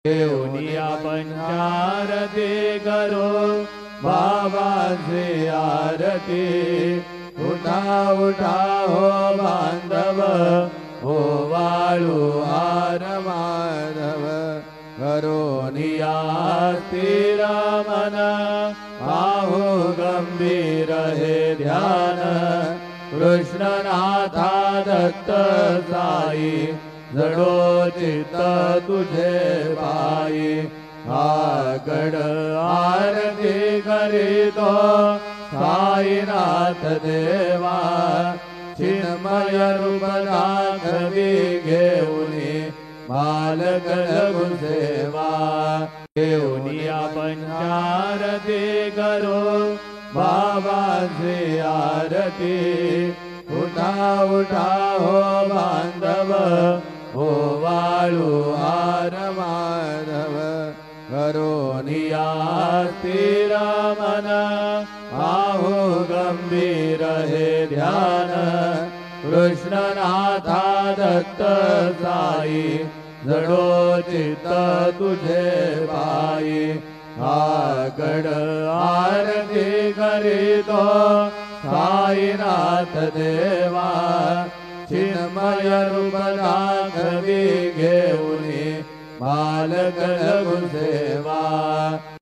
देवनिया पंचारती करो बाबाची आरती। उठा उठा हो बांधव, हो वाळू हार माधव। करोनिया स्थिर मन, पाहू गंभीर हे ध्यान। कृष्णनाथा दत्त साई, जडो चित्त तुझे पायी। आगड आरती करीतो साईनाथ देवा। चिन्मय रूप दाखवी घेऊनी, बालक लघु सेवा। घेऊनिया पंचारती करो बाबाची आरती। उठा उठा हो बांधव, हो वाळू हार माधव। करोनिया स्थिर मन, पाहू गंभीर हे ध्यान। कृष्णनाथा दत्त साई, जडो चित्त तुझे पायी। आगड आरती करीतो साईनाथ देवा। चिन्मय रूप दाखवी घेऊनी, बालक लघु सेवा।